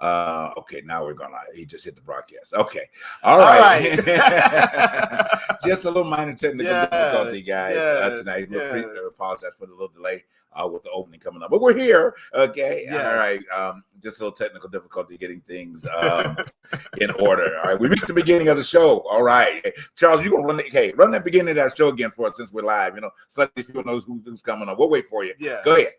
Okay, now we're gonna. He just hit the broadcast. Okay, all right. Just a little minor technical difficulty, guys. Tonight, we apologize for the little delay with the opening coming up, but we're here. Okay, all right. Just a little technical difficulty getting things in order. All right, we reached the beginning of the show. All right, Charles, you gonna run that beginning of that show again for us since we're live. You know, so that people knows who's coming on. We'll wait for you. Yeah, go ahead.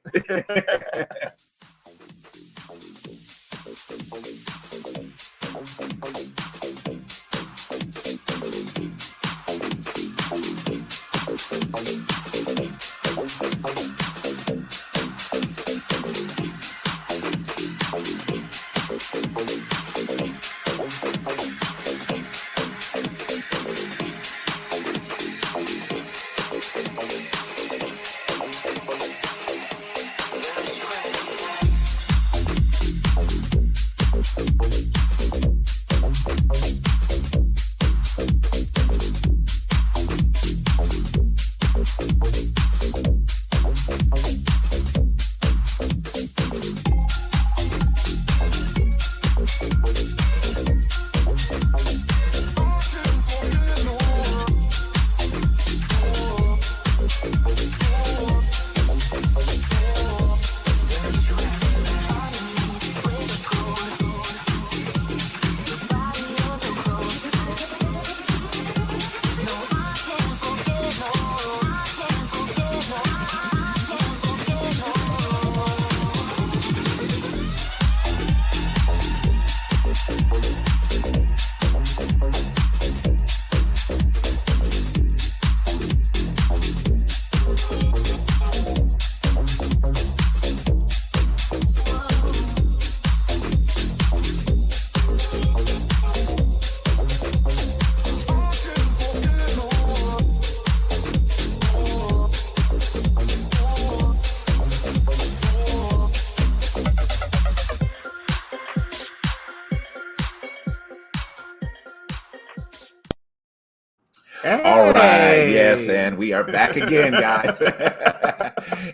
All right, yes, and we are back again, guys.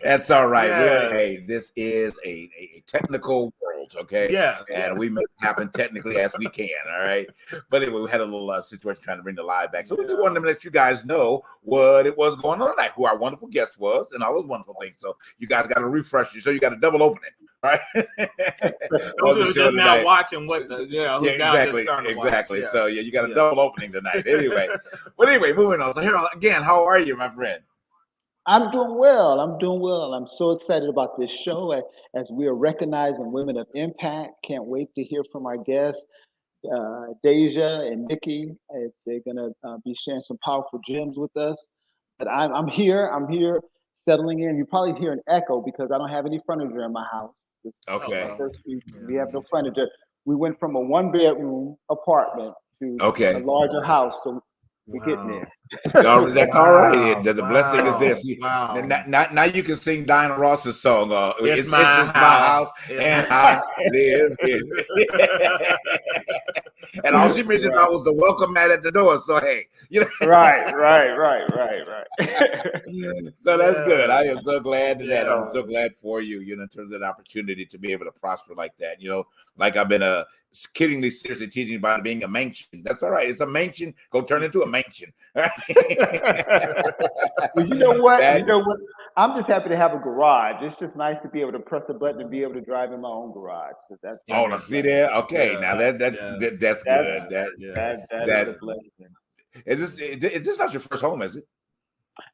That's all right. Yes. Hey, this is a technical world, okay? Yes. And we make it happen technically as we can, all right? But anyway, we had a little situation trying to bring the live back. So we just wanted to let you guys know what it was going on tonight, who our wonderful guest was, and all those wonderful things. So you guys got to refresh you. So you got to double open it. Right. Those just now watching what the exactly. Yeah. So you got a double opening tonight. Anyway, but anyway, moving on. So here again, how are you, my friend? I'm doing well. I'm so excited about this show as we are recognizing women of impact. Can't wait to hear from our guests, Deja and Nikki. They're gonna be sharing some powerful gems with us. But I'm here settling in. You probably hear an echo because I don't have any furniture in my house. Okay. We have no furniture. We went from a 1-bedroom apartment to a larger house, so we're getting there. That's all right. The blessing is there. See, now you can sing Diana Ross's song. It's my house, and I live in it. And all she mentioned about was the welcome mat at the door. So hey, you know. Right. So that's good. I am so glad that. I'm so glad for you. You know, in terms of the opportunity to be able to prosper like that. You know, like I've been kiddingly seriously teaching about being a mansion. That's all right. It's a mansion. Go turn into a mansion. Well, you know what? I'm just happy to have a garage. It's just nice to be able to press a button and be able to drive in my own garage. Now see there? Okay, now that's good. That's a blessing. Is this not your first home? Is it?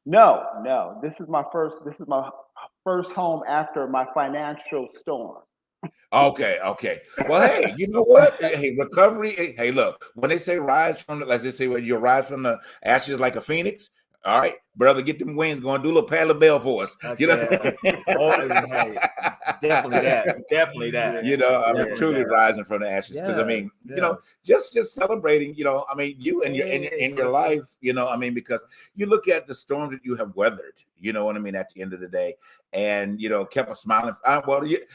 No. This is my first home after my financial storm. Okay. Well, hey, you know what? Hey, recovery. Hey, look, when they say rise from the, like they say, when you rise from the ashes like a phoenix. All right, brother, get them wings going. Do a little paddle bell for us. You know, definitely that. You know, I mean, truly rising from the ashes. Because I mean, you know, just celebrating. You know, I mean, you and your life. You know, I mean, because you look at the storm that you have weathered. You know what I mean? At the end of the day, and you know, kept a smiling. Put it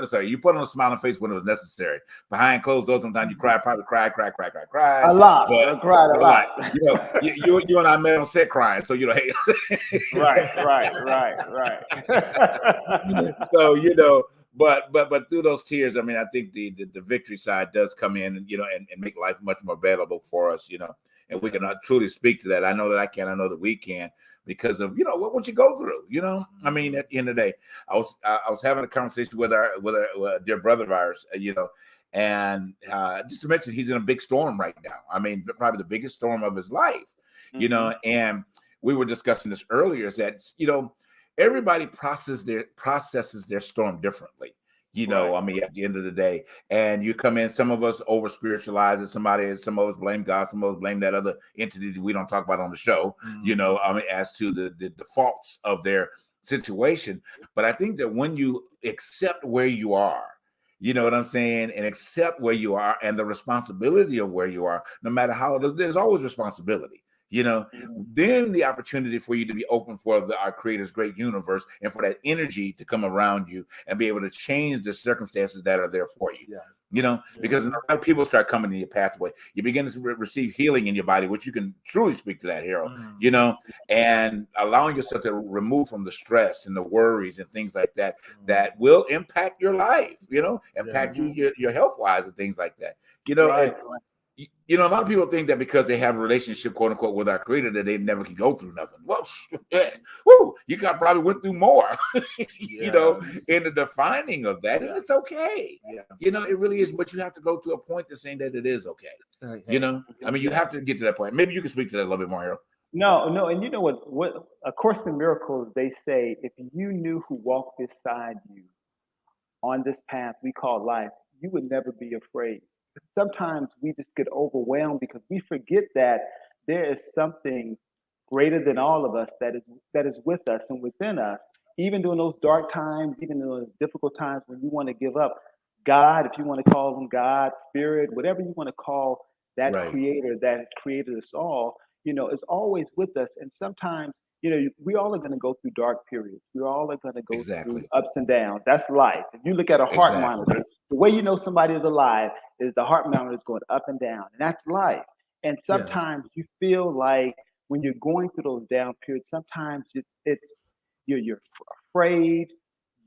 aside. You put on a smiling face when it was necessary. Behind closed doors, sometimes you probably cry. A lot. I cried a lot. You know, you and I met on set crying. So you know, hey. Right. So you know, but through those tears, I mean, I think the victory side does come in, and and make life much more bearable for us, and we can truly speak to that. I know that I can. I know that we can, because of what you go through. I mean, at the end of the day, I was having a conversation with our dear brother of ours, and just to mention, he's in a big storm right now. I mean, probably the biggest storm of his life. And we were discussing this earlier, is that everybody processes their storm differently. I mean, at the end of the day, and you come in, some of us over spiritualize it. Some of us blame God, some of us blame that other entity that we don't talk about on the show, I mean, as to the faults of their situation. But I think that when you accept where you are, you know what I'm saying, and accept where you are and the responsibility of where you are, no matter how there's always responsibility. Then the opportunity for you to be open for our Creator's great universe, and for that energy to come around you and be able to change the circumstances that are there for you. Because a lot of people start coming in your pathway. You begin to receive healing in your body, which you can truly speak to that, Harold, and allowing yourself to remove from the stress and the worries and things like that, that will impact your life, impact you, your health wise and things like that, a lot of people think that because they have a relationship, quote unquote, with our Creator, that they never can go through nothing. Well, you probably went through more, in the defining of that, and it's okay. It really is, but you have to go to a point to saying that it is okay. I mean, you have to get to that point. Maybe you can speak to that a little bit more, Harold. No, and you know what A Course in Miracles, they say, if you knew who walked beside you on this path we call life, you would never be afraid. Sometimes we just get overwhelmed because we forget that there is something greater than all of us that is with us and within us, even during those dark times, even in those difficult times when you want to give up. God, if you want to call him God, Spirit, whatever you want to call that Creator that created us all, is always with us. And sometimes, we all are going to go through dark periods. We all are going to go through ups and downs. That's life. If you look at a heart monitor, the way you know somebody is alive is the heart monitor is going up and down, and that's life. And sometimes you feel like when you're going through those down periods, sometimes it's you're afraid.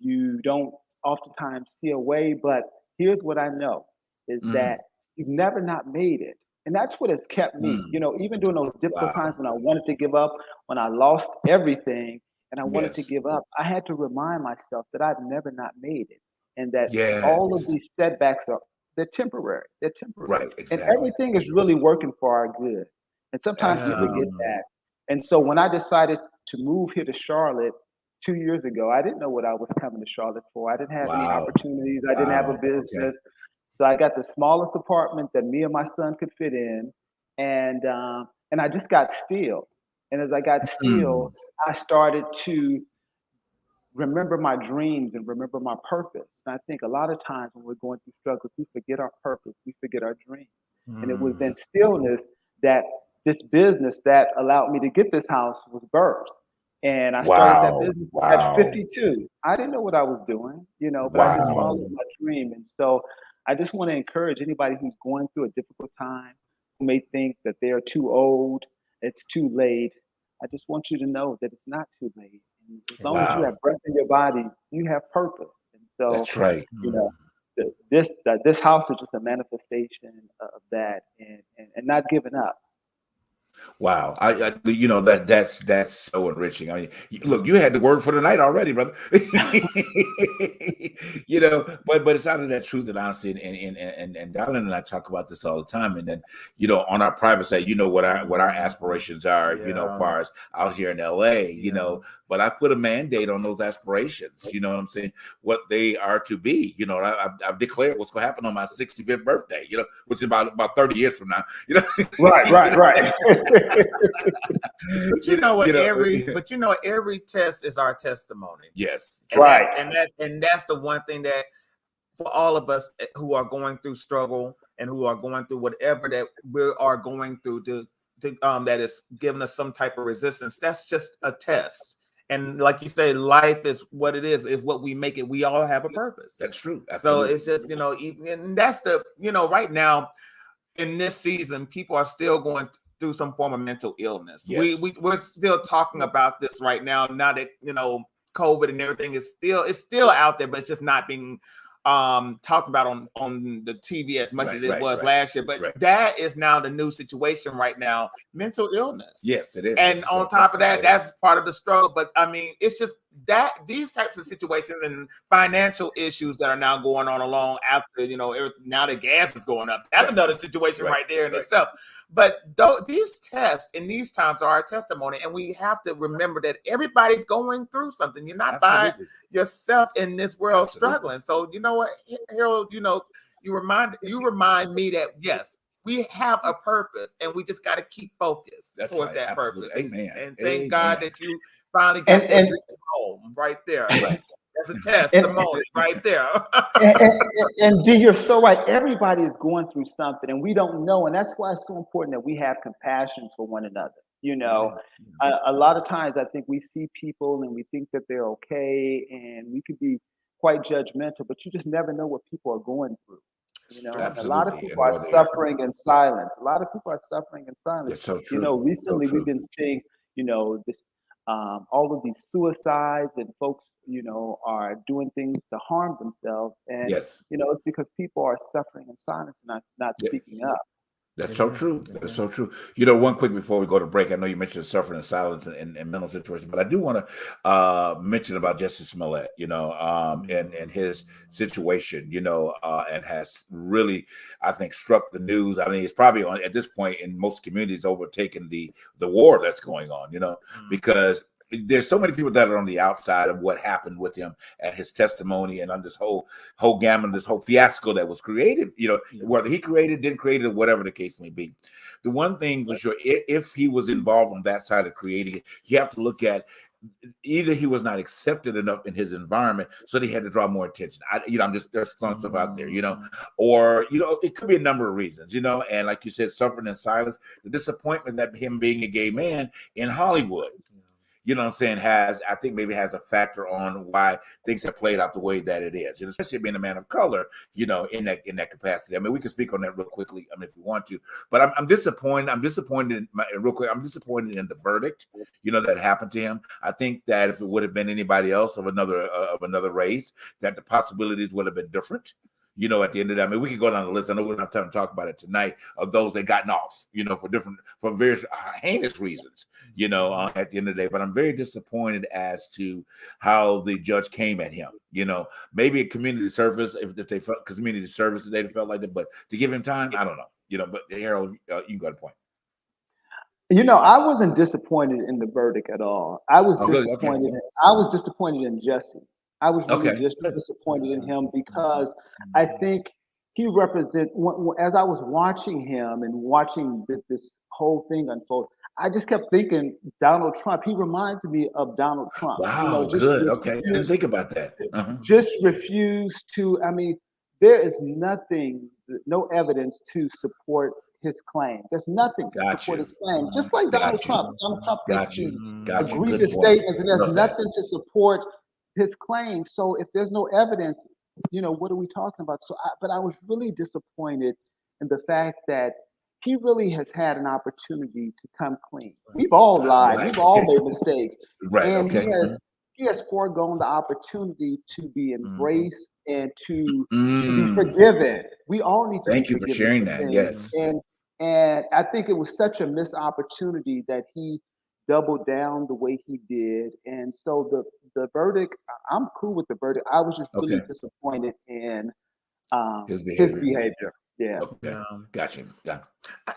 You don't oftentimes see a way. But here's what I know is that you've never not made it. And that's what has kept me, even during those difficult times when I wanted to give up, when I lost everything and I wanted to give up, I had to remind myself that I've never not made it, and that all of these setbacks they're temporary. They're temporary. Right, exactly. And everything is really working for our good. And sometimes we forget that. And so when I decided to move here to Charlotte 2 years ago, I didn't know what I was coming to Charlotte for. I didn't have any opportunities. I didn't have a business. Okay. So I got the smallest apartment that me and my son could fit in, and I just got still. And as I got still, I started to remember my dreams and remember my purpose. And I think a lot of times when we're going through struggles, we forget our purpose, we forget our dreams. And it was in stillness that this business that allowed me to get this house was birthed. And I started that business at 52. I didn't know what I was doing, but I just followed my dream. And so I just want to encourage anybody who's going through a difficult time, who may think that they are too old, it's too late. I just want you to know that it's not too late. And as long as you have breath in your body, you have purpose. And so that's right. This house is just a manifestation of that, and not giving up. Wow, that's so enriching. I mean, look, you had the word for the night already, brother. But it's out of that truth and honesty, and Darlene and I talk about this all the time. And then, on our private side, what our aspirations are, as far as out here in LA, but I put a mandate on those aspirations. You know what I'm saying? What they are to be. I've declared what's going to happen on my 65th birthday. Which is about 30 years from now. Right. But every test is our testimony. Yes. Right. And that's the one thing that for all of us who are going through struggle and who are going through whatever that we are going through that is giving us some type of resistance, that's just a test. And like you say, life is what it is what we make it. We all have a purpose. That's true. Absolutely. So it's just, and that's right now in this season, people are still going through some form of mental illness. Yes. We're still talking about this right now that, COVID and everything is still out there, but it's just not being talked about on the TV as much as it was last year. But that is now the new situation right now, mental illness. Yes, it is. And on top of that, that's part of the struggle. But I mean, it's just that these types of situations and financial issues that are now going on along after, now the gas is going up. That's another situation right there in itself. But these tests in these times are our testimony, and we have to remember that everybody's going through something. You're not by yourself in this world struggling. So you know what, Harold, you remind me that yes, we have a purpose, and we just got to keep focused towards that purpose. Amen. And thank God that you finally got that home right there. That's a testimony right there. and D, you're so right. Everybody is going through something, and we don't know. And that's why it's so important that we have compassion for one another. A lot of times I think we see people and we think that they're okay, and we could be quite judgmental, but you just never know what people are going through. And a lot of people are suffering in silence. That's so true. Recently we've been seeing, this all of these suicides, and folks, are doing things to harm themselves. And it's because people are suffering in silence and not speaking up. That's so true. That's so true. One quick before we go to break, I know you mentioned suffering in silence and mental situations, but I do want to mention about Jussie Smollett, and his situation, and has really, I think, struck the news. I mean, it's probably at this point in most communities overtaken the war that's going on, because there's so many people that are on the outside of what happened with him and his testimony and on this whole gamut, this whole fiasco that was created, whether he didn't create it, or whatever the case may be. The one thing for sure, if he was involved on that side of creating it, you have to look at either he was not accepted enough in his environment, so they had to draw more attention. I'm just there's throwing stuff out there, or it could be a number of reasons, and like you said, suffering in silence, the disappointment that him being a gay man in Hollywood, has a factor on why things have played out the way that it is, especially being a man of color, in that capacity. I mean, we can speak on that real quickly, if you want to, but I'm disappointed. I'm disappointed in the verdict, that happened to him. I think that if it would have been anybody else of another race, that the possibilities would have been different. At the end of that, I mean, we could go down the list. I know we don't have time to talk about it tonight, of those that gotten off, for various heinous reasons, at the end of the day. But I'm very disappointed as to how the judge came at him. Maybe a community service, if they felt community service, they felt like that. But to give him time, I don't know. But Harold, you can go to the point. I wasn't disappointed in the verdict at all. I was disappointed. Okay. I was disappointed in Jussie. I was really just disappointed in him because I think he represents, as I was watching him and watching this whole thing unfold, I just kept thinking Donald Trump. He reminds me of Donald Trump. Wow, good. Okay, I didn't think about that. Just refused to, there is no evidence to support his claim. There's nothing to support his claim. Just like Donald Trump. Donald Trump makes these egregious statements, and there's nothing to support his claim. So if there's no evidence, what are we talking about? But I was really disappointed in the fact that he really has had an opportunity to come clean. We've all lied. We've all made mistakes. And he has foregone the opportunity to be embraced and to be forgiven. We all need to Thank you for sharing that. Yes. And I think it was such a missed opportunity that he doubled down the way he did. And so the verdict, I'm cool with the verdict. I was just really disappointed in his behavior. Yeah. Okay. Got you. Yeah.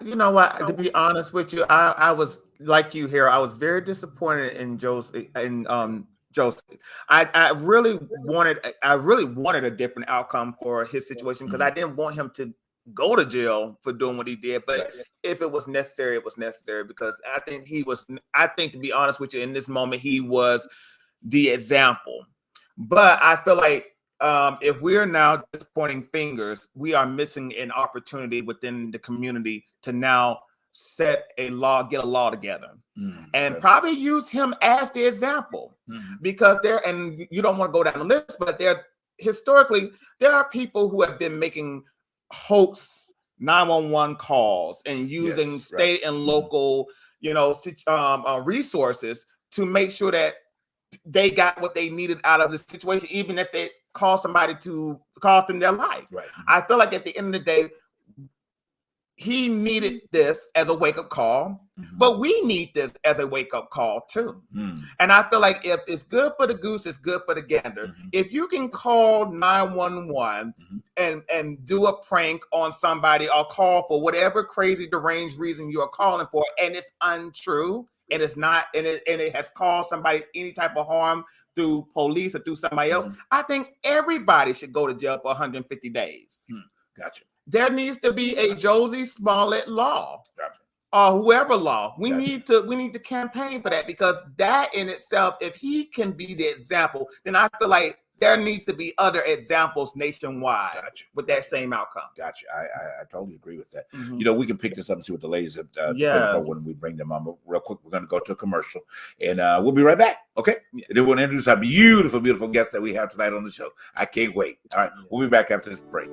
You know what? To be honest with you, I was like you here. I was very disappointed in Josie. I really wanted a different outcome for his situation, because I didn't want him to go to jail for doing what he did. But if it was necessary, it was necessary, because I think, to be honest with you, in this moment, he was the example. But I feel like if we're now just pointing fingers, we are missing an opportunity within the community to now get a law together, and probably use him as the example, because and you don't want to go down the list, but historically there are people who have been making hoax 911 calls and using state and local, resources to make sure that they got what they needed out of the situation, even if it caused somebody to cost them their life. Right. I feel like at the end of the day, he needed this as a wake-up call, but we need this as a wake-up call too. And I feel like if it's good for the goose, it's good for the gander. If you can call 911 and do a prank on somebody or call for whatever crazy deranged reason you are calling for, and it's untrue, and it's not, and it has caused somebody any type of harm through police or through somebody else, I think everybody should go to jail for 150 days. Gotcha. There needs to be a Josie Smollett law, Gotcha. or whoever law. We need to campaign for that, because that in itself, if he can be the example, then I feel like there needs to be other examples nationwide with that same outcome. Gotcha. I totally agree with that. You know, we can pick this up and see what the ladies have when we bring them on. But real quick, we're going to go to a commercial, and we'll be right back. Okay. And then we'll introduce our beautiful, beautiful guest that we have tonight on the show. I can't wait. All right. We'll be back after this break.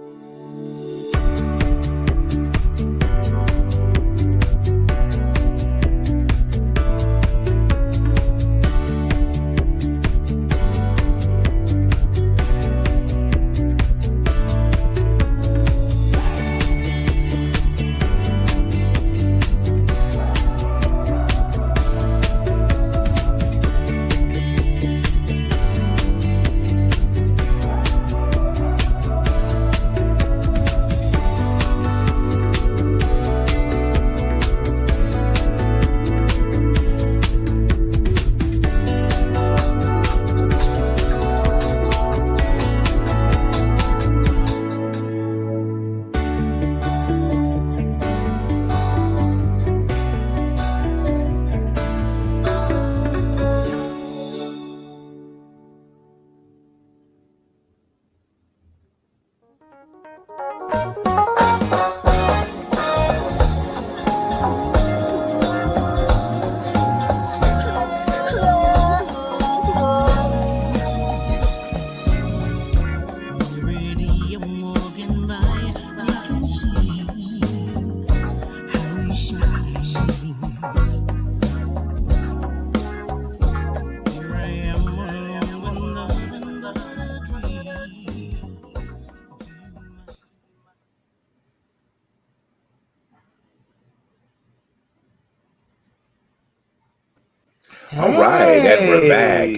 All right, and we're back.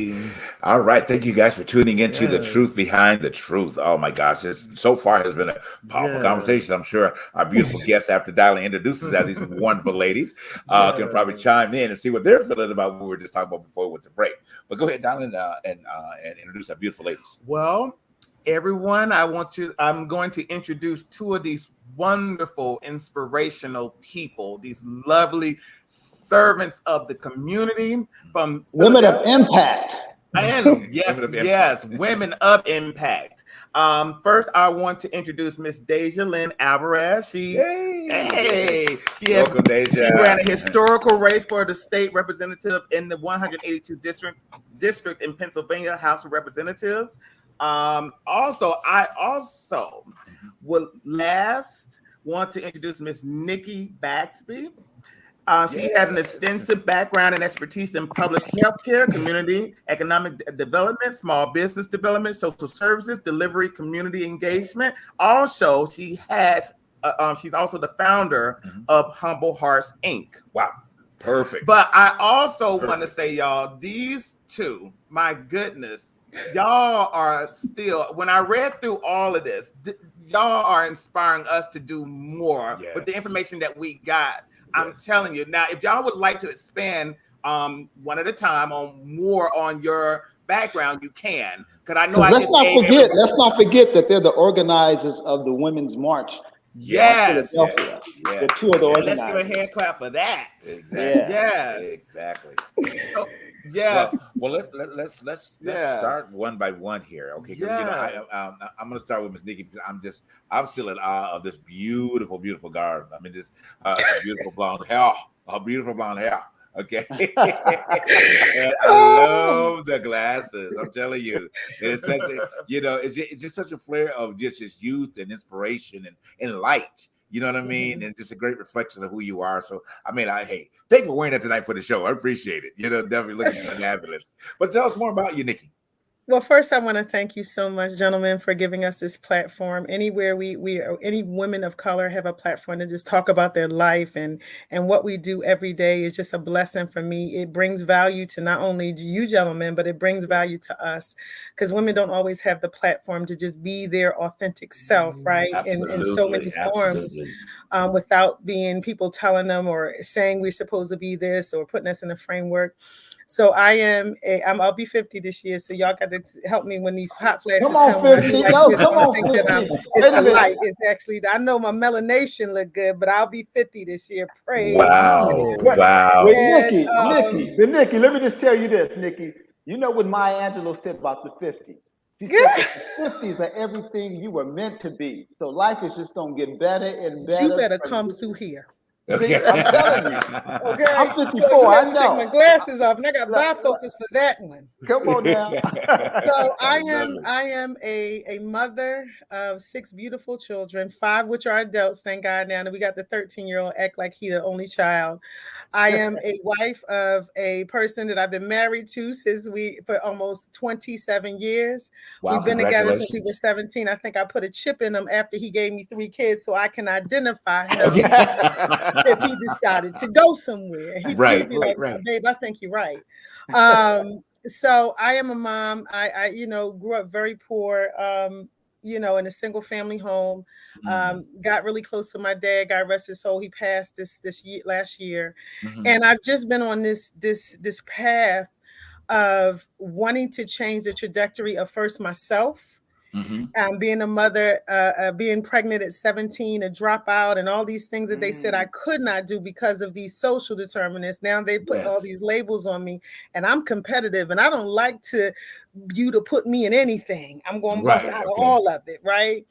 All right, thank you guys for tuning into The Truth Behind the Truth. Oh my gosh, this so far has been a powerful conversation. I'm sure our beautiful guest, after Dylan introduces us, these wonderful ladies, can probably chime in and see what they're feeling about what we were just talking about before we went to break. But go ahead, Dylan, and introduce our beautiful ladies. Well, everyone, I'm going to introduce two of these wonderful, inspirational people, these lovely servants of the community from Women of Impact. And yes, Women of Impact. First, I want to introduce Miss Deja Lynn Alvarez. She ran a historical race for the state representative in the 182 district in Pennsylvania House of Representatives. I would last want to introduce Miss Nikki Baxby. She has an extensive background and expertise in public health care, community, economic development, small business development, social services, delivery, community engagement. Also, she's also the founder of Humble Hearts, Inc. Wow. Perfect. But I also want to say, y'all, these two, my goodness, y'all are still, when I read through all of this, y'all are inspiring us to do more with the information that we got. I'm telling you. Now, if y'all would like to expand one at a time on more on your background, you can. Because I know let's not forget that they're the organizers of the Women's March. Yes. The two of the organizers. Let's give a hand clap for that. Exactly. Yes. Exactly. Yes. Well, let's start one by one here. Okay. You know, I'm going to start with Miss Nikki because I'm still in awe of this beautiful, beautiful garden. I mean, this beautiful blonde hair. Beautiful blonde hair. Okay. And I love the glasses. I'm telling you, it's such a, it's just such a flare of just youth and inspiration and light. You know what I mean? And just a great reflection of who you are. So, I mean, hey, thank you for wearing that tonight for the show. I appreciate it. You know, definitely looking fabulous. But tell us more about you, Nikki. Well, first, I want to thank you so much, gentlemen, for giving us this platform. Anywhere any women of color have a platform to just talk about their life and what we do every day is just a blessing for me. It brings value to not only you, gentlemen, but it brings value to us because women don't always have the platform to just be their authentic self, right? In so many forms, without being people telling them or saying we're supposed to be this or putting us in a framework. So I'll be 50 this year. So y'all got to help me when these hot flashes come. On, 50. No, come on, 50. It's the light. It's actually, I know my melanation look good, but I'll be 50 this year. Praise. Wow. Wow. Wait, Nikki, let me just tell you this, Nikki. You know what Maya Angelou said about the 50s? She said the 50s are everything you were meant to be. So life is just going to get better and better. You better come through here. Okay. I'm telling you. Okay. I'm 54. So I know. Take my glasses off, and I got bifocals for that one. Come on now. So I am a mother of 6 beautiful children, 5 which are adults. Thank God now that we got the 13-year-old act like he the only child. I am a wife of a person that I've been married to for almost 27 years. Wow, we've been together since we were 17. I think I put a chip in him after he gave me 3 kids so I can identify him. Okay. If he decided to go somewhere. He'd be like, babe, I think you're right. So I am a mom. I grew up very poor, in a single family home. Got really close to my dad, God rest his soul. He passed this last year. And I've just been on this path of wanting to change the trajectory of first myself. Being a mother, being pregnant at 17, a dropout, and all these things that they said I could not do because of these social determinants. Now they put all these labels on me, and I'm competitive, and I don't like you to put me in anything. I'm going to bust out of all of it, right?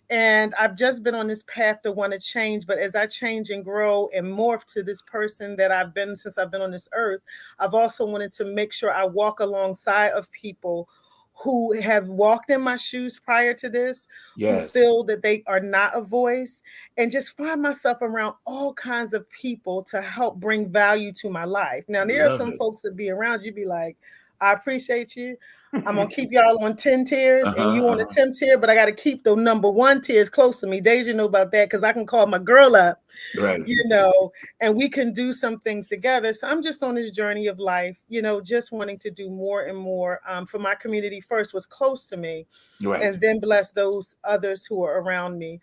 And I've just been on this path to want to change. But as I change and grow and morph to this person that I've been since I've been on this earth, I've also wanted to make sure I walk alongside of people who have walked in my shoes prior to this, who feel that they are not a voice, and just find myself around all kinds of people to help bring value to my life. Now, there are some folks that be around, you be like, I appreciate you. I'm going to keep y'all on 10 tiers and you on a 10 tier, but I got to keep the number 1 tiers close to me. Deja know about that because I can call my girl up, and we can do some things together. So I'm just on this journey of life, just wanting to do more and more for my community first, was close to me, and then bless those others who are around me.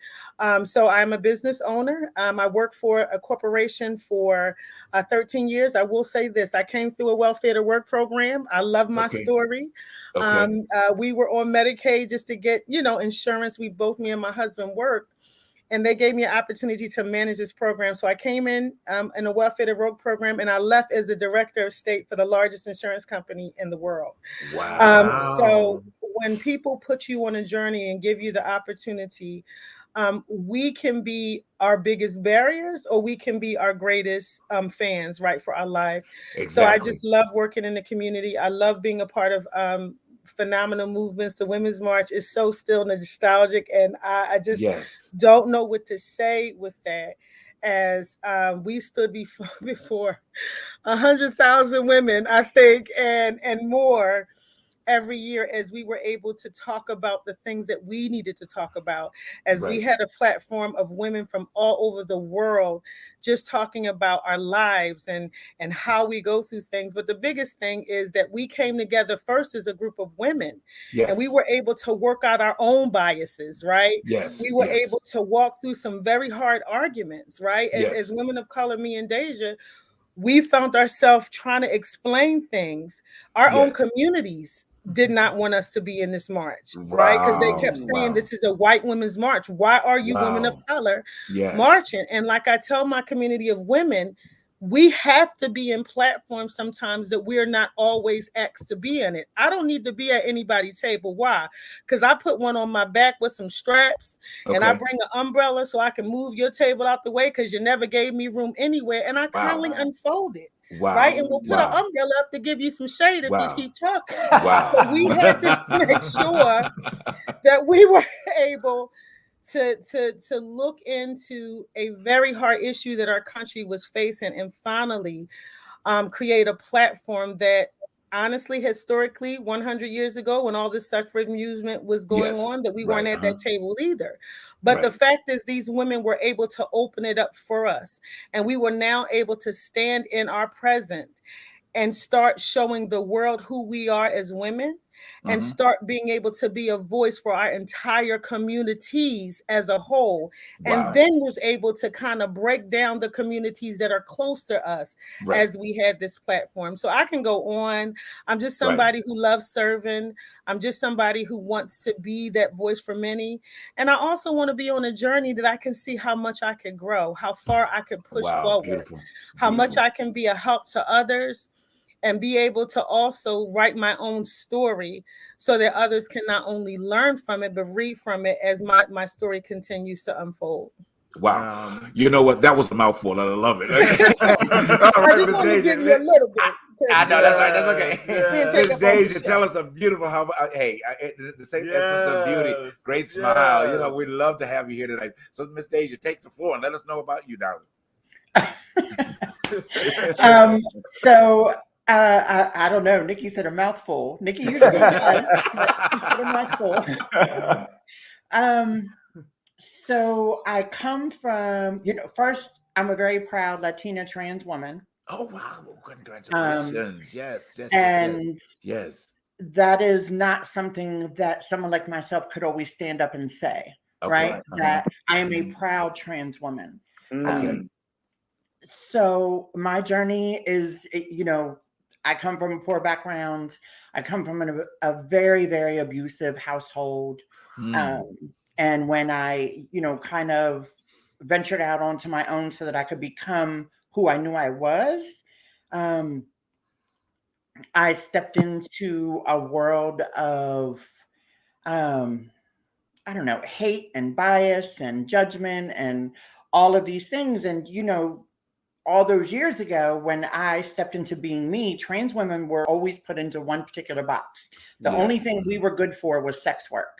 So I'm a business owner. I work for a corporation for 13 years. I will say this, I came through a welfare to work program. I love my story. We were on Medicaid just to get, insurance. Me and my husband worked, and they gave me an opportunity to manage this program. So I came in a welfare to work program, and I left as the director of state for the largest insurance company in the world. Wow. So when people put you on a journey and give you the opportunity, we can be our biggest barriers, or we can be our greatest fans, right, for our life. Exactly. So I just love working in the community. I love being a part of phenomenal movements. The Women's March is so still nostalgic, and I just don't know what to say with that. As we stood before 100,000 women, I think, and more every year, as we were able to talk about the things that we needed to talk about, as we had a platform of women from all over the world just talking about our lives and how we go through things. But the biggest thing is that we came together first as a group of women, and we were able to work out our own biases, right? We were able to walk through some very hard arguments, right? As women of color, me and Deja, we found ourselves trying to explain things. Our own communities did not want us to be in this march, right? Because they kept saying this is a white women's march. Why are you women of color marching? And like I tell my community of women, we have to be in platforms sometimes that we're not always asked to be in it. I don't need to be at anybody's table. Why? Because I put one on my back with some straps, and I bring an umbrella so I can move your table out the way because you never gave me room anywhere, and I kindly unfold it. Right, and we'll put an umbrella up to give you some shade if you keep talking. So we had to make sure that we were able to look into a very hard issue that our country was facing, and finally create a platform that honestly, historically, 100 years ago, when all this suffrage movement was going on, that we weren't at that table either. But the fact is, these women were able to open it up for us, and we were now able to stand in our present and start showing the world who we are as women, and start being able to be a voice for our entire communities as a whole. And then was able to kind of break down the communities that are close to us as we had this platform. So I can go on. I'm just somebody who loves serving. I'm just somebody who wants to be that voice for many. And I also want to be on a journey that I can see how much I could grow, how far I could push forward, how much I can be a help to others, and be able to also write my own story so that others can not only learn from it, but read from it as my story continues to unfold. Wow. You know what? That was a mouthful. I love it. I just want to give you a little bit. I know, that's right. That's okay. Miss Deja, tell us a beautiful, the same essence of beauty, great smile. You know, we'd love to have you here tonight. So, Miss Deja, take the floor and let us know about you, darling. I don't know. Nikki said a mouthful. Nikki usually does, but she said a mouthful. So I come from, first, I'm a very proud Latina trans woman. Oh, wow. Congratulations. Yes. That is not something that someone like myself could always stand up and say, right? That I am a proud trans woman. Okay. So my journey is, I come from a poor background. I come from a very, very abusive household. And when I, kind of ventured out onto my own so that I could become who I knew I was, I stepped into a world of, hate and bias and judgment and all of these things. And, all those years ago, when I stepped into being me, trans women were always put into one particular box. The only thing we were good for was sex work.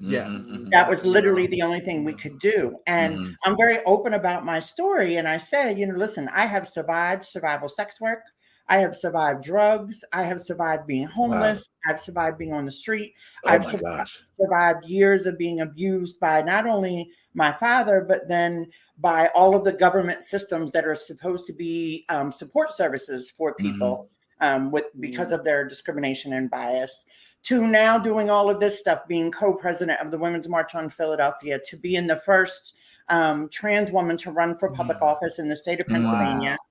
Yes. That was literally the only thing we could do. And I'm very open about my story. And I say, listen, I have survived survival sex work. I have survived drugs. I have survived being homeless. I've survived being on the street. I've survived years of being abused by not only my father, but then by all of the government systems that are supposed to be support services for people because of their discrimination and bias, to now doing all of this stuff, being co-president of the Women's March on Philadelphia, to being the first trans woman to run for public office in the state of Pennsylvania. Wow.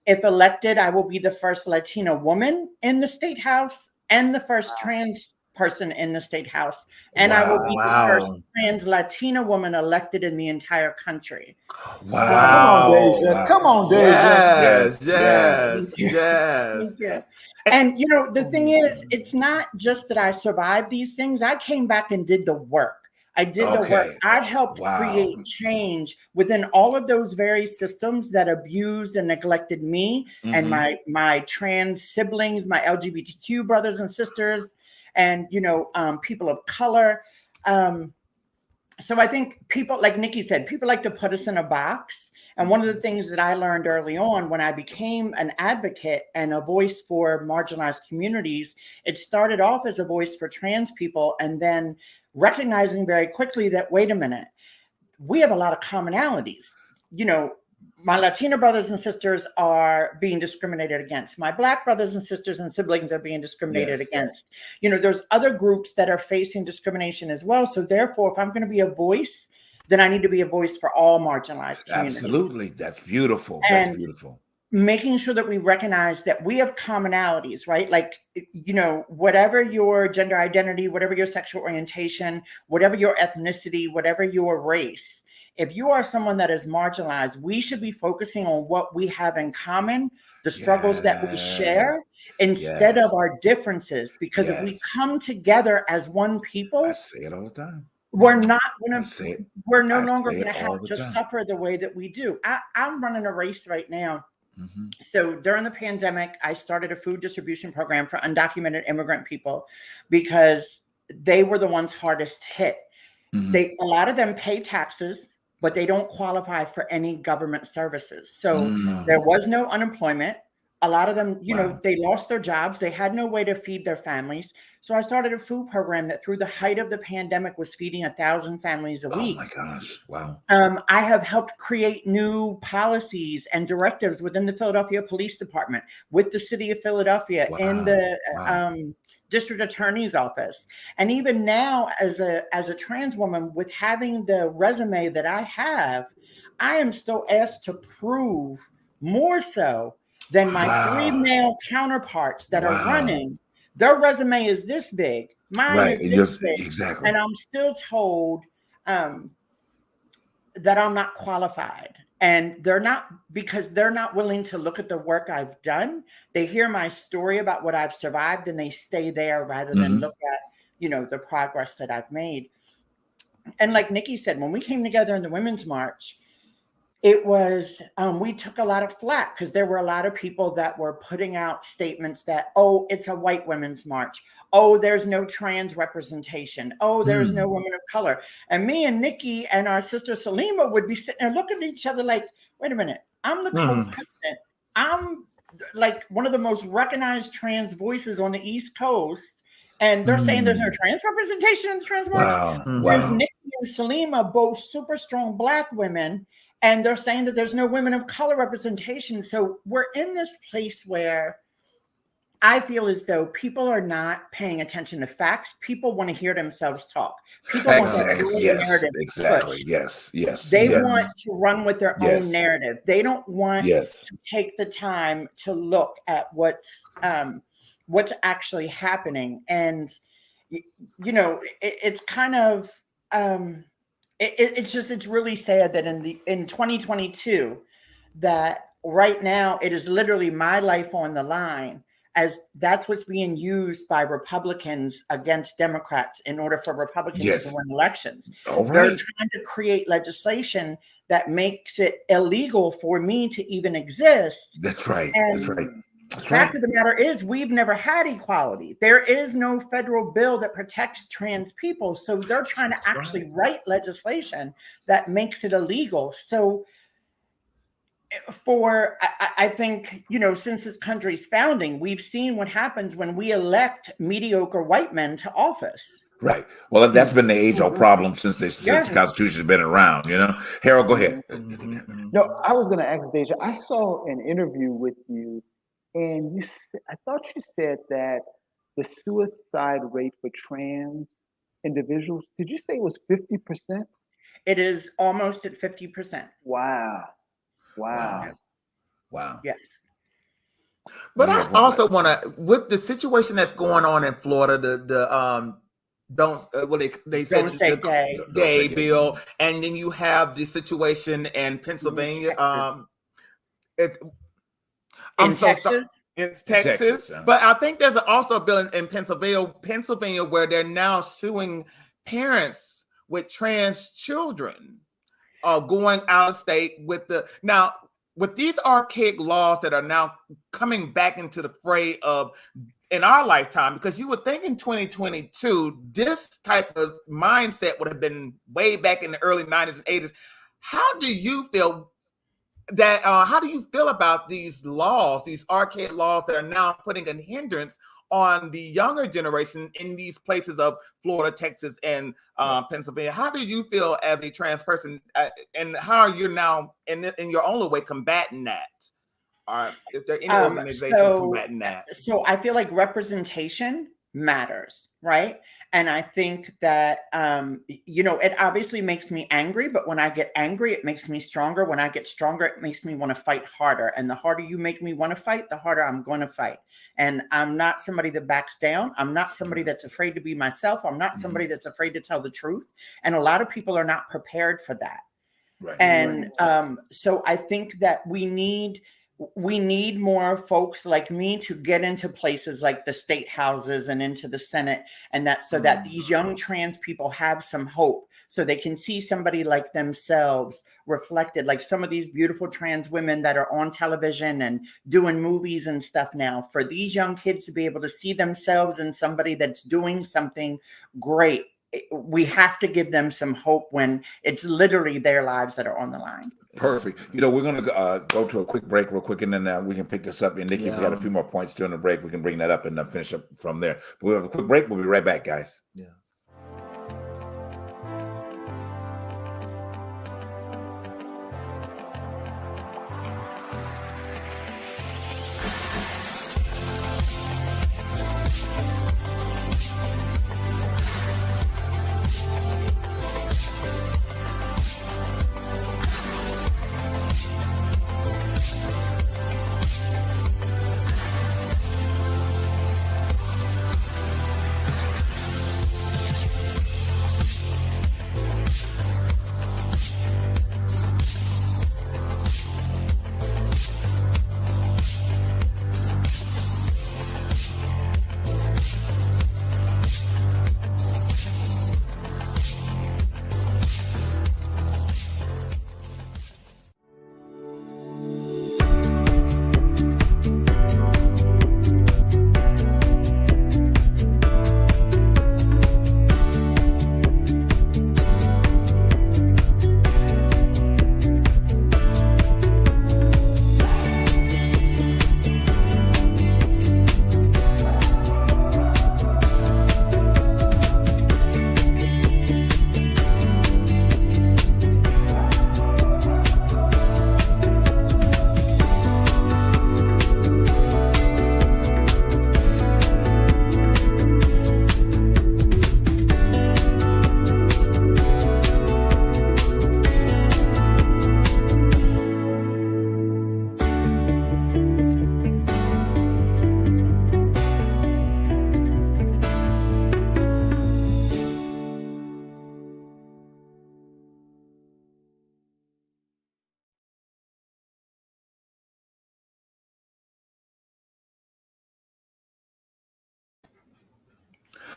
If elected, I will be the first Latina woman in the state house and the first trans person in the state house. And I will be the first trans Latina woman elected in the entire country. Wow. Come on, Deja. Yes. And, the thing is, it's not just that I survived these things. I came back and did the work. I did the work. I helped create change within all of those very systems that abused and neglected me and my trans siblings, my LGBTQ brothers and sisters, and, people of color. So I think people, like Nikki said, people like to put us in a box. And one of the things that I learned early on when I became an advocate and a voice for marginalized communities, it started off as a voice for trans people, and then recognizing very quickly that, wait a minute, we have a lot of commonalities. My Latina brothers and sisters are being discriminated against. My Black brothers and sisters and siblings are being discriminated against. There's other groups that are facing discrimination as well. So therefore, if I'm going to be a voice, then I need to be a voice for all marginalized communities. Absolutely. That's beautiful. That's beautiful. Making sure that we recognize that we have commonalities, right? Like, whatever your gender identity, whatever your sexual orientation, whatever your ethnicity, whatever your race, if you are someone that is marginalized, we should be focusing on what we have in common, the struggles that we share, instead of our differences. Because if we come together as one people, I say it all the time. We're no longer going to have to suffer the way that we do. I'm running a race right now. So during the pandemic, I started a food distribution program for undocumented immigrant people because they were the ones hardest hit. A lot of them pay taxes, but they don't qualify for any government services. So there was no unemployment. A lot of them, you know, they lost their jobs. They had no way to feed their families. So I started a food program that through the height of the pandemic was feeding 1,000 families a week. Oh my gosh. Wow. I have helped create new policies and directives within the Philadelphia Police Department, with the city of Philadelphia, in the district attorney's office. And even now, as a trans woman, with having the resume that I have, I am still asked to prove more so than my 3 male counterparts that are running. Their resume is this big. Mine is this big. Exactly. And I'm still told that I'm not qualified. And they're not, because they're not willing to look at the work I've done. They hear my story about what I've survived and they stay there rather than look at, you know, the progress that I've made. And like Nikki said, when we came together in the Women's March, it was, we took a lot of flack because there were a lot of people that were putting out statements that, oh, it's a white women's march. Oh, there's no trans representation. Oh, there's no women of color. And me and Nikki and our sister Salima would be sitting there looking at each other like, wait a minute, I'm the co-president. I'm like one of the most recognized trans voices on the East Coast. And they're saying there's no trans representation in the trans march. There's Nikki and Salima, both super strong Black women. And they're saying that there's no women of color representation. So we're in this place where I feel as though people are not paying attention to facts. People want to hear themselves talk. People want their own narrative. Exactly. Yes. They want to run with their own narrative. They don't want to take the time to look at what's actually happening. And, you know, it's kind of... It's really sad that in 2022, that right now it is literally my life on the line, as that's what's being used by Republicans against Democrats in order for Republicans to win elections. They're trying to create legislation that makes it illegal for me to even exist. That's right. And that's right. The fact of the matter is, we've never had equality. There is no federal bill that protects trans people. So they're trying to actually write legislation that makes it illegal. So I think, you know, since this country's founding, we've seen what happens when we elect mediocre white men to office. Right. Well, that's been the age-old problem since the Constitution's been around, you know. Harold, go ahead. No, I was going to ask Deja. I saw an interview with you, and I thought you said that the suicide rate for trans individuals, did you say it was 50%? It is almost at 50%. Wow. Yes. But I also want to, with the situation that's going on in Florida, they said the gay bill, and then you have the situation in Pennsylvania. In Texas. It's Texas. But I think there's also a bill in Pennsylvania where they're now suing parents with trans children going out of state with these archaic laws that are now coming back into the fray of in our lifetime, because you would think in 2022, this type of mindset would have been way back in the early 90s and 80s. How do you feel about these laws, these archaic laws that are now putting a hindrance on the younger generation in these places of Florida, Texas, and Pennsylvania? How do you feel as a trans person, and how are you now in your own way combating that? Is there any organizations combating that? So I feel like representation matters, right? And I think that, it obviously makes me angry, but when I get angry, it makes me stronger. When I get stronger, it makes me want to fight harder. And the harder you make me want to fight, the harder I'm going to fight. And I'm not somebody that backs down. I'm not somebody that's afraid to be myself. I'm not somebody that's afraid to tell the truth. And a lot of people are not prepared for that. Right. And so I think that we need more folks like me to get into places like the state houses and into the Senate, and that these young trans people have some hope, so they can see somebody like themselves reflected, like some of these beautiful trans women that are on television and doing movies and stuff now, for these young kids to be able to see themselves in somebody that's doing something great we have to give them some hope when it's literally their lives that are on the line. Perfect. We're going to go to a quick break real quick, and then we can pick this up. And Nikki, if we got a few more points during the break, we can bring that up and finish up from there. We'll have a quick break. We'll be right back, guys. Yeah.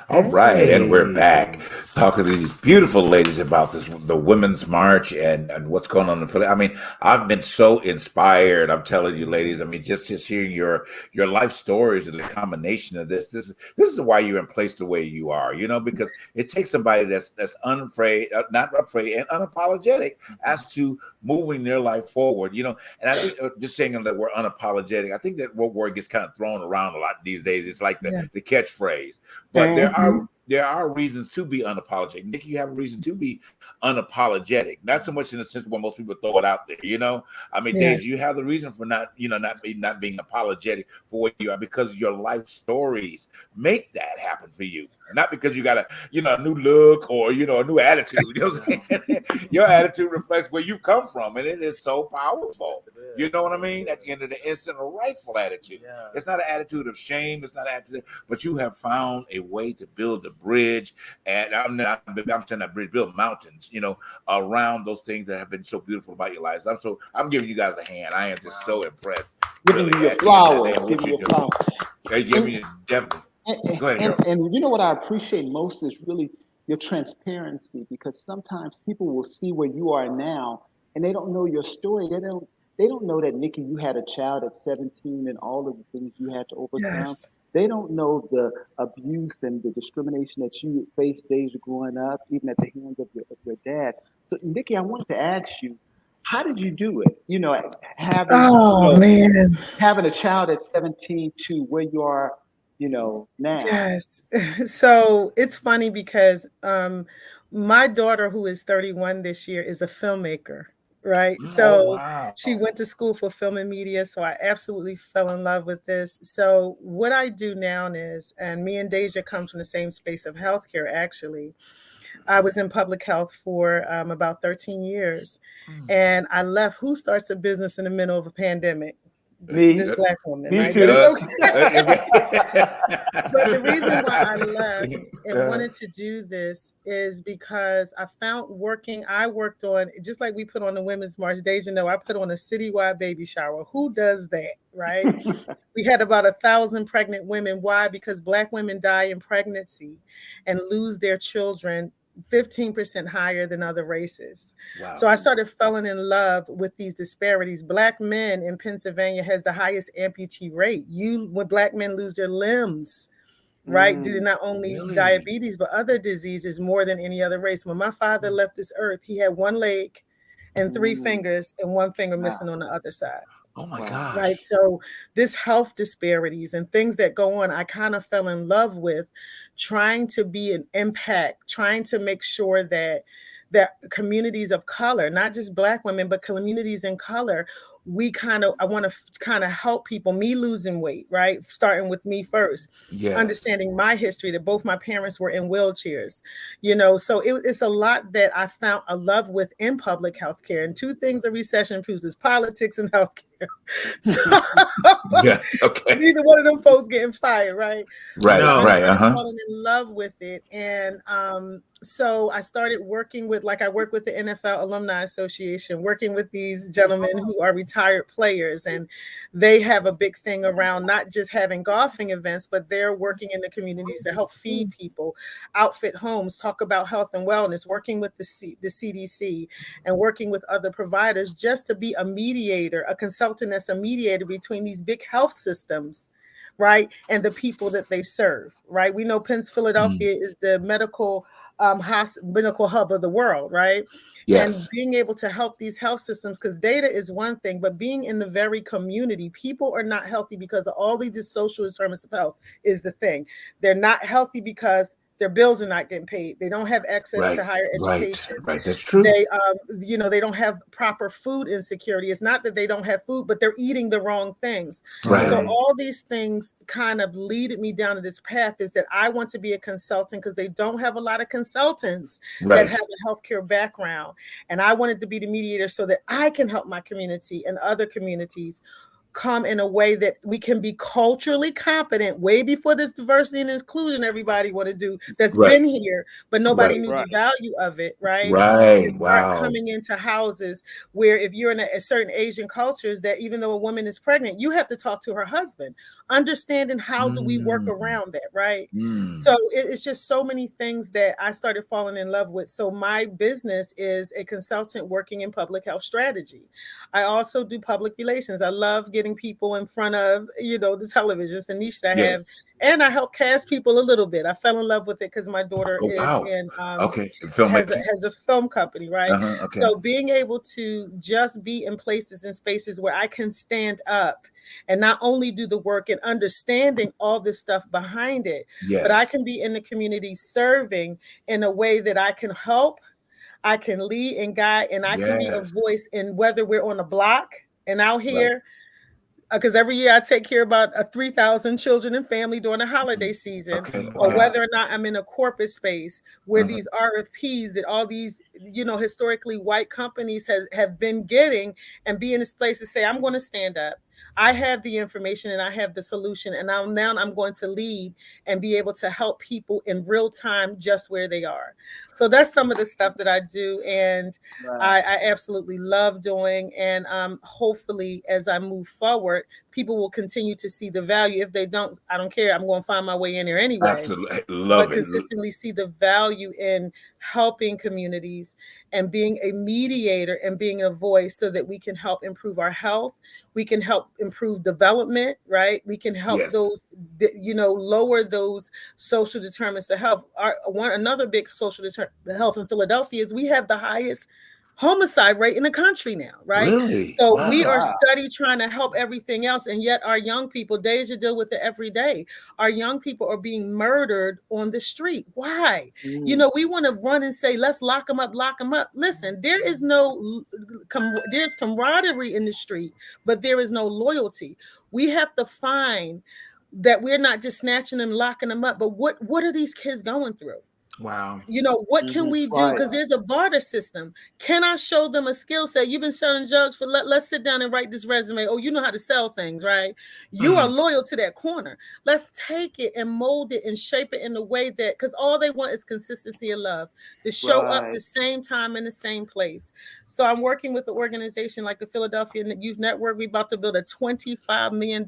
All right, and we're back talking to these beautiful ladies about the Women's March and what's going on in Philly. I mean, I've been so inspired. I'm telling you, ladies. I mean, just hearing your life stories and the combination of this is why you're in place the way you are. Because it takes somebody that's unafraid, not afraid, and unapologetic as to moving their life forward. And I think just saying that we're unapologetic. I think that word gets kind of thrown around a lot these days. It's like the catchphrase, but there are reasons to be unapologetic. Nikki, you have a reason to be unapologetic. Not so much in the sense where most people throw it out there, I mean, Daisy, you have the reason for not being apologetic for what you are, because your life stories make that happen for you. Not because you got a new look or a new attitude. You know what I'm saying? Your attitude reflects where you come from, and it is so powerful. You know what I mean? At the end of the instant, a rightful attitude. Yeah. It's not an attitude of shame. It's not an attitude, but you have found a way to build a bridge. And I'm saying that bridge, build mountains, around those things that have been so beautiful about your lives. I'm giving you guys a hand. I am just so impressed. Giving you your flowers. Giving you your flowers. Definitely. Go ahead, and you know what I appreciate most is really your transparency, because sometimes people will see where you are now and they don't know your story. They don't know that, Nikki, you had a child at 17 and all of the things you had to overcome. Yes. They don't know the abuse and the discrimination that you faced days growing up, even at the hands of your dad. So, Nikki, I wanted to ask you, how did you do it? Having a child at 17 to where you are, now. Yes. So it's funny because my daughter, who is 31 this year, is a filmmaker. Right. So she went to school for film and media. So I absolutely fell in love with this. So what I do now is, and me and Deja comes from the same space of healthcare, actually. I was in public health for about 13 years. And I left. Who starts a business in the middle of a pandemic? This Black woman. Me right? too. But the reason why I left and wanted to do this is because I worked on, just like we put on the Women's March, Deja, I put on a citywide baby shower. Who does that, right? We had about 1,000 pregnant women. Why? Because Black women die in pregnancy and lose their children 15% higher than other races. Wow. So I started falling in love with these disparities. Black men in Pennsylvania has the highest amputee rate. When Black men lose their limbs, right? Due to not only diabetes, but other diseases more than any other race. When my father left this earth, he had one leg and three fingers and one finger missing on the other side. Oh my gosh. Right. So this health disparities and things that go on, I kind of fell in love with trying to be an impact, trying to make sure that communities of color, not just Black women, but communities in color, I want to kind of help people, me losing weight, right? Starting with me first, understanding my history, that both my parents were in wheelchairs, so it's a lot that I found a love with in public healthcare. And two things the recession proves is politics and healthcare. So, neither one of them folks getting fired, right? Falling in love with it. And so I started working with, I work with the NFL Alumni Association, working with these gentlemen who are retired players, and they have a big thing around not just having golfing events, but they're working in the communities to help feed people, outfit homes, talk about health and wellness, working with the CDC and working with other providers just to be a mediator, a consultant that's a mediator between these big health systems, right, and the people that they serve, right? We know Philadelphia is the medical hub of the world, right? Yes. And being able to help these health systems, because data is one thing, but being in the very community, people are not healthy because of all these social determinants of health is the thing. They're not healthy because their bills are not getting paid. They don't have access to higher education. Right, that's true. They, they don't have proper food insecurity. It's not that they don't have food, but they're eating the wrong things. Right. So all these things kind of leaded me down to this path, is that I want to be a consultant, because they don't have a lot of consultants that have a healthcare background. And I wanted to be the mediator so that I can help my community and other communities come in a way that we can be culturally competent way before this diversity and inclusion everybody want to do that's been here, but nobody knew the value of it, right? Wow. Coming into houses where if you're in a certain Asian cultures, that even though a woman is pregnant, you have to talk to her husband, understanding how do we work around that, right? So it's just so many things that I started falling in love with. So my business is a consultant working in public health strategy. I also do public relations. I love getting people in front of, the television. It's a niche that I have. And I help cast people a little bit. I fell in love with it because my daughter has a film company, right? So being able to just be in places and spaces where I can stand up and not only do the work and understanding all this stuff behind it, but I can be in the community serving in a way that I can help, I can lead and guide, and I can be a voice in whether we're on a block and out here, because every year I take care of about 3,000 children and family during the holiday season, or whether or not I'm in a corporate space where these RFPs that all these, historically white companies have been getting, and be in this place to say, I'm going to stand up. I have the information and I have the solution, and now I'm going to lead and be able to help people in real time just where they are. So that's some of the stuff that I do, and I absolutely love doing. And hopefully, as I move forward, people will continue to see the value. If they don't, I don't care. I'm going to find my way in there anyway. Absolutely, love it. Consistently see the value in helping communities and being a mediator and being a voice, so that we can help improve our health. We can help improve development, right? We can help those, lower those social determinants of health. Another big social determinant of health in Philadelphia is we have the highest homicide rate in the country now, right? Really? So we are trying to help everything else, and yet our young people, Deja deal with it every day. Our young people are being murdered on the street. Why? We want to run and say, let's lock them up, lock them up. Listen, there's camaraderie in the street, but there is no loyalty. We have to find that we're not just snatching them, locking them up, but what are these kids going through? Wow. What can we do? Because there's a barter system. Can I show them a skill set? You've been selling drugs for let's sit down and write this resume. Oh, you know how to sell things, right? You are loyal to that corner. Let's take it and mold it and shape it in a way that, because all they want is consistency of love, to show up the same time in the same place. So I'm working with an organization like the Philadelphia Youth Network. We're about to build a $25 million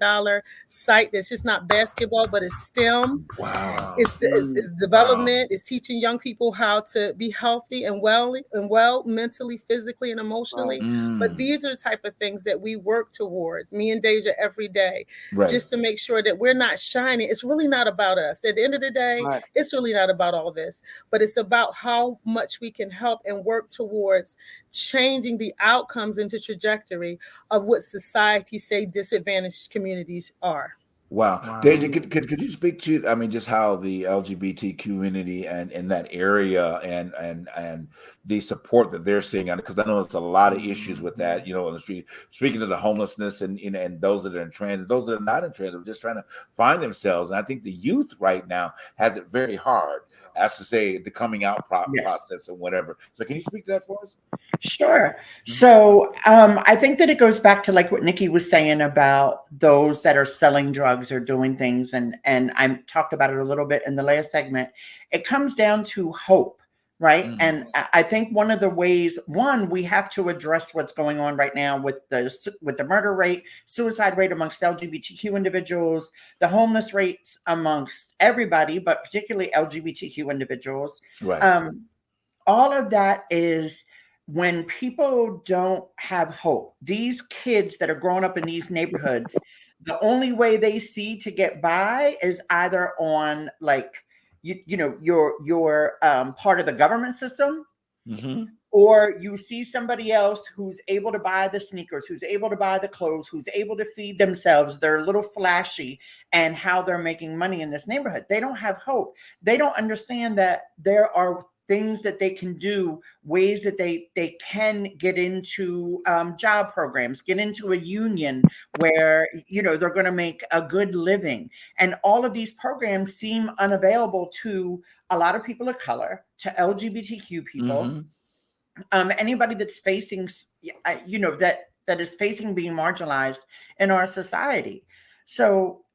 site that's just not basketball, but it's STEM. Wow. It's development. It's teaching teaching young people how to be healthy and well mentally, physically, and emotionally. But these are the type of things that we work towards, me and Deja, every day, just to make sure that we're not shining. It's really not about us. At the end of the day, it's really not about all this, but it's about how much we can help and work towards changing the outcomes into trajectory of what society say disadvantaged communities are. Wow. Deja, could you speak to, I mean, just how the LGBT community and in that area and the support that they're seeing on it? Because I know there's a lot of issues with that, you know, on the street. Speaking of the homelessness and, you know, and those that are in transit, those that are not in transit, are just trying to find themselves. And I think the youth right now has it very hard, as to say, the coming out process and whatever. So can you speak to that for us? Sure. So I think that it goes back to like what Nikki was saying about those that are selling drugs or doing things. And I talked about it a little bit in the last segment. It comes down to hope, right? And I think one of the ways, we have to address what's going on right now with the murder rate, suicide rate amongst LGBTQ individuals, the homeless rates amongst everybody, but particularly LGBTQ individuals. Right. All of that is when people don't have hope. These kids that are growing up in these neighborhoods, the only way they see to get by is either on like, you know, you're part of the government system, or you see somebody else who's able to buy the sneakers, who's able to buy the clothes, who's able to feed themselves. They're a little flashy and how they're making money in this neighborhood. They don't have hope. They don't understand that there are things that they can do, ways that they can get into job programs, get into a union where, you know, they're going to make a good living. And all of these programs seem unavailable to a lot of people of color, to LGBTQ people, anybody that's facing, you know, that is facing being marginalized in our society. So,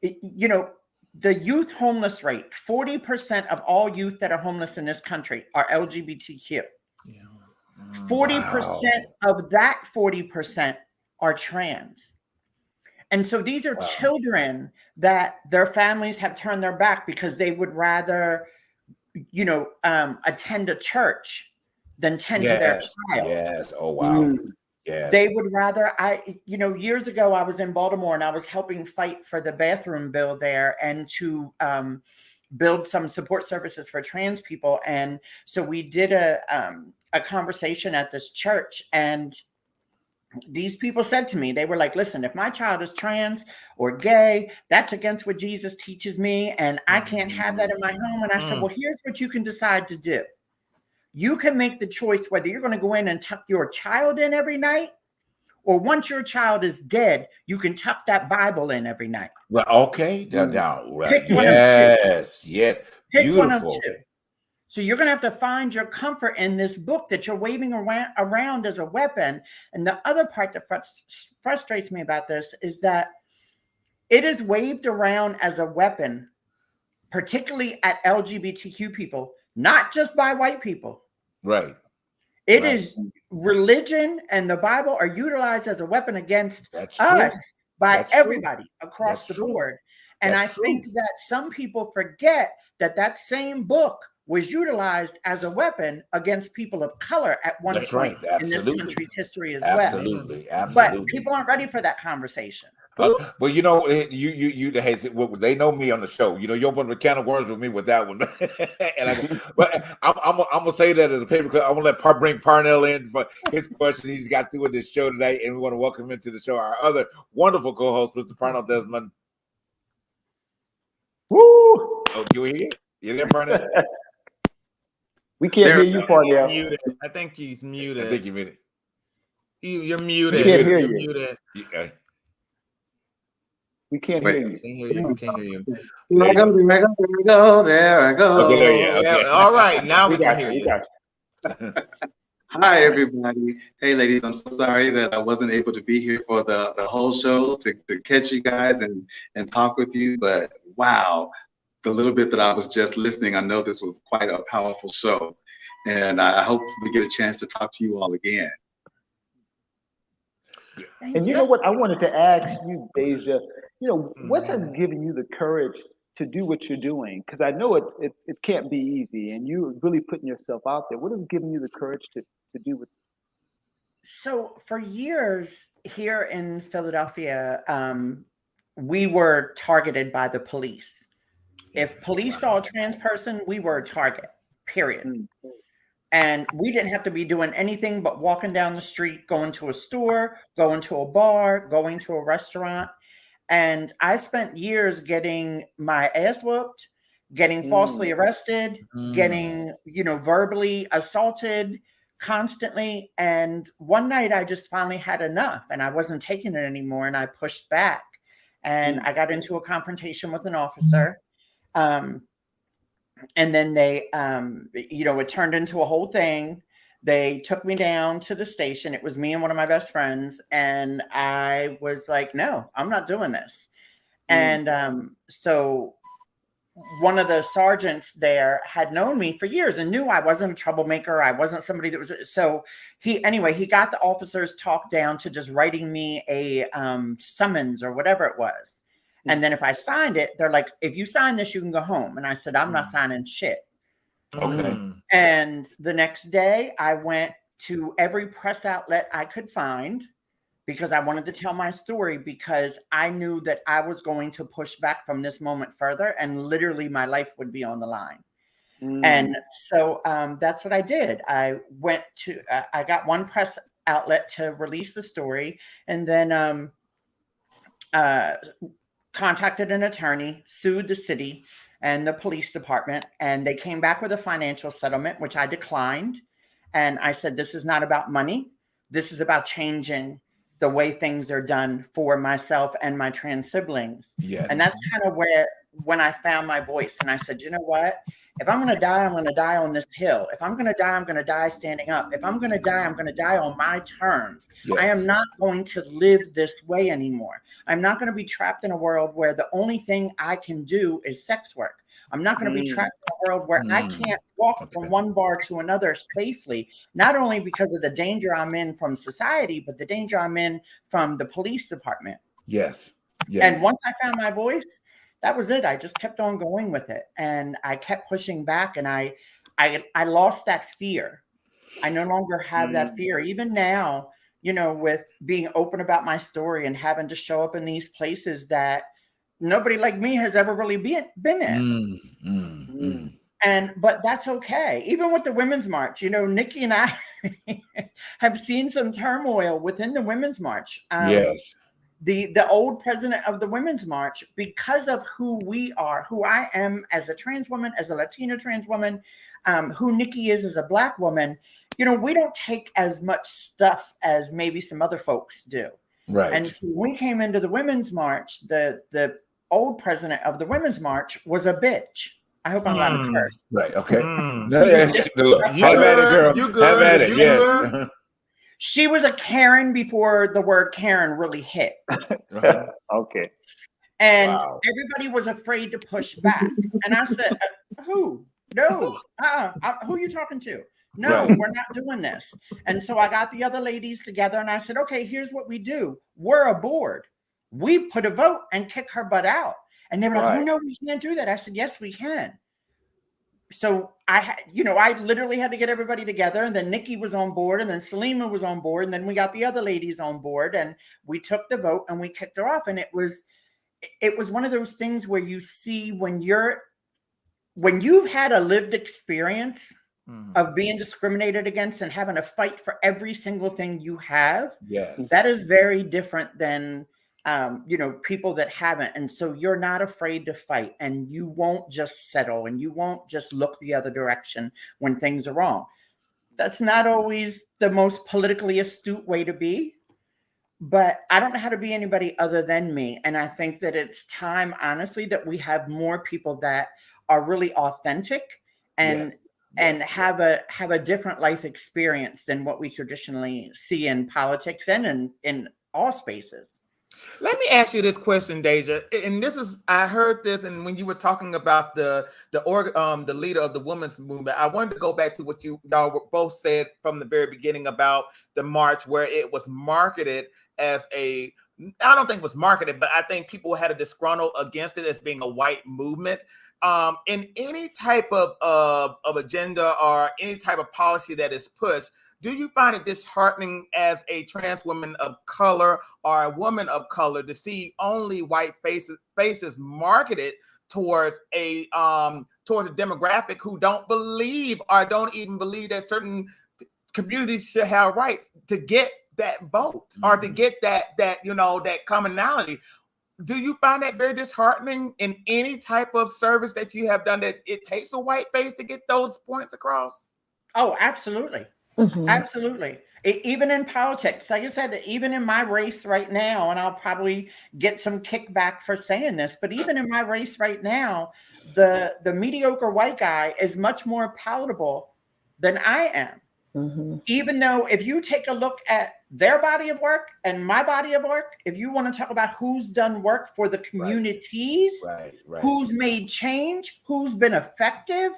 you know, the youth homeless rate, 40% of all youth that are homeless in this country are LGBTQ. 40% of that 40% are trans. And so these are children that their families have turned their back because they would rather, you know, attend a church than tend to their child. Yes. Oh, wow. Yes. They would rather, you know, years ago, I was in Baltimore and I was helping fight for the bathroom bill there and to build some support services for trans people. And so we did a conversation at this church, and these people said to me, they were like, listen, if my child is trans or gay, that's against what Jesus teaches me, and I can't have that in my home. And I said, well, here's what you can decide to do. You can make the choice whether you're going to go in and tuck your child in every night, or once your child is dead, you can tuck that Bible in every night. Right. Okay. Now, right. Pick one of two. Yes. Pick Beautiful. one of two. So you're going to have to find your comfort in this book that you're waving around as a weapon. And the other part that frustrates me about this is that it is waved around as a weapon, particularly at LGBTQ people, not just by white people. Right. It is religion and the Bible are utilized as a weapon against us by everybody across the board. And I think that some people forget that that same book was utilized as a weapon against people of color at one point in this country's history as well. Absolutely. But people aren't ready for that conversation. Well, you know, they know me on the show. You know, you open a can of worms with me with that one. But I'm gonna say that as a paper clip. I'm gonna let bring Parnell in for his questions he's got through with this show today, and we want to welcome him to the show. Our other wonderful co-host, Mr. Parnell Desmond. Woo! Oh, can we hear you? You there, Parnell? We can't hear you, Parnell. I think he's muted. I think you're muted. You're muted. We can't hear You're you. muted. We can't hear you. We can't hear you. There I go. There I go. Okay, there you go. Okay. All right, now we can hear you. Hi, everybody. Hey, ladies. I'm so sorry that I wasn't able to be here for the whole show to catch you guys and talk with you. But wow, the little bit that I was just listening, I know this was quite a powerful show. And I hope we get a chance to talk to you all again. And you know what? I wanted to ask you, Deja, you know, what has given you the courage to do what you're doing? Because I know it can't be easy, and you're really putting yourself out there. What has given you the courage to do what? So for years here in Philadelphia, we were targeted by the police. If police saw a trans person, we were a target, period. Mm-hmm. And we didn't have to be doing anything but walking down the street, going to a store, going to a bar, going to a restaurant. And I spent years getting my ass whooped, getting falsely arrested, getting, verbally assaulted constantly. And one night I just finally had enough and I wasn't taking it anymore. And I pushed back and I got into a confrontation with an officer. And then they, it turned into a whole thing. They took me down to the station. It was me and one of my best friends. And I was like, no, I'm not doing this. And so one of the sergeants there had known me for years and knew I wasn't a troublemaker. I wasn't somebody that was, so he got the officers talked down to just writing me a summons or whatever it was. And then if I signed it, they're like, if you sign this, you can go home. And I said, I'm not signing shit. Okay. And the next day I went to every press outlet I could find because I wanted to tell my story, because I knew that I was going to push back from this moment further and literally my life would be on the line. And so that's what I did. I went to, I got one press outlet to release the story, and then contacted an attorney, sued the city and the police department, and they came back with a financial settlement, which I declined. And I said, this is not about money. This is about changing the way things are done for myself and my trans siblings. Yes. And that's kind of when I found my voice. And I said, you know what? If I'm going to die, I'm going to die on this hill. If I'm going to die, I'm going to die standing up. If I'm going to die, I'm going to die on my terms. Yes. I am not going to live this way anymore. I'm not going to be trapped in a world where the only thing I can do is sex work. I'm not going to be trapped in a world where I can't walk from one bar to another safely, not only because of the danger I'm in from society, but the danger I'm in from the police department. Yes. Yes. And once I found my voice, that was it. I just kept on going with it, and I kept pushing back, and I lost that fear. I no longer have that fear. Even now, with being open about my story and having to show up in these places that nobody like me has ever really been in. But that's okay. Even with the Women's March, Nikki and I have seen some turmoil within the Women's March. Yes. The old president of the Women's March, because of who we are, who I am as a trans woman, as a Latina trans woman, who Nikki is as a Black woman, we don't take as much stuff as maybe some other folks do. Right. And so when we came into the Women's March, the old president of the Women's March was a bitch. I hope I'm allowed to curse. Right. Okay. Have at it, girl. You good. Have at it. Yes. She was a Karen before the word Karen really hit. Okay. And everybody was afraid to push back. And I said, who? No. Who are you talking to? No, we're not doing this. And so I got the other ladies together and I said, okay, here's what we do. We're a board. We put a vote and kick her butt out. And they were like, oh, no, we can't do that. I said, yes, we can. So I literally had to get everybody together, and then Nikki was on board, and then Salima was on board, and then we got the other ladies on board, and we took the vote and we kicked her off. And it was one of those things where you see when you've had a lived experience of being discriminated against and having to fight for every single thing you have. Yes. That is very different than people that haven't. And so you're not afraid to fight, and you won't just settle, and you won't just look the other direction when things are wrong. That's not always the most politically astute way to be, but I don't know how to be anybody other than me. And I think that it's time, honestly, that we have more people that are really authentic and have a different life experience than what we traditionally see in politics and in all spaces. Let me ask you this question, Deja. And I heard this, and when you were talking about the leader of the women's movement, I wanted to go back to what y'all both said from the very beginning about the march, where it was marketed as a I don't think it was marketed, but I think people had a disgruntled against it as being a white movement. In any type of agenda or any type of policy that is pushed, do you find it disheartening as a trans woman of color or a woman of color to see only white faces marketed towards a demographic who don't believe or don't even believe that certain communities should have rights to get that vote or to get that commonality? Do you find that very disheartening in any type of service that you have done, that it takes a white face to get those points across? Oh, absolutely. Absolutely. Even in politics, like I said, even in my race right now, and I'll probably get some kickback for saying this, but even in my race right now, the mediocre white guy is much more palatable than I am. Even though if you take a look at their body of work and my body of work, if you want to talk about who's done work for the communities, who's made change, who's been effective,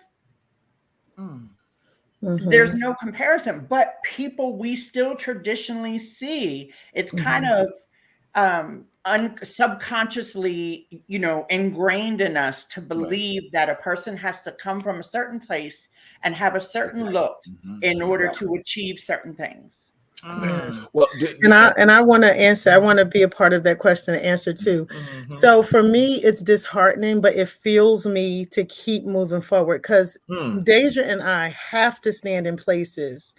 there's no comparison. But people we still traditionally see, it's kind of subconsciously, ingrained in us to believe that a person has to come from a certain place and have a certain look in order to achieve certain things. Well, and I want to answer. I want to be a part of that question and answer too. So for me, it's disheartening, but it fuels me to keep moving forward, because Deja and I have to stand in places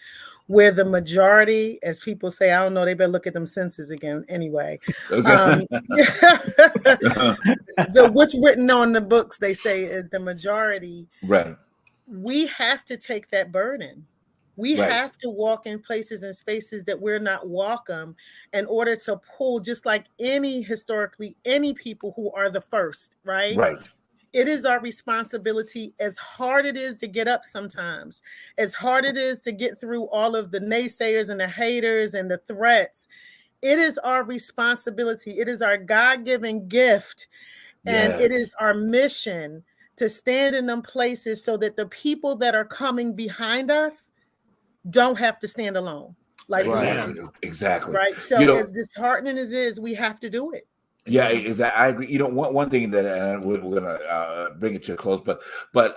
where the majority, as people say, I don't know, they better look at them senses again anyway. What's written on the books, they say, is the majority. Right. We have to take that burden. We have to walk in places and spaces that we're not welcome in order to pull, just like any people who are the first, right? Right. It is our responsibility, as hard it is to get up sometimes, as hard it is to get through all of the naysayers and the haters and the threats. It is our responsibility. It is our God-given gift. And it is our mission to stand in them places so that the people that are coming behind us don't have to stand alone. Like exactly. Right. So as disheartening as it is, we have to do it. Yeah, exactly. I agree. One thing that we're gonna bring it to a close, but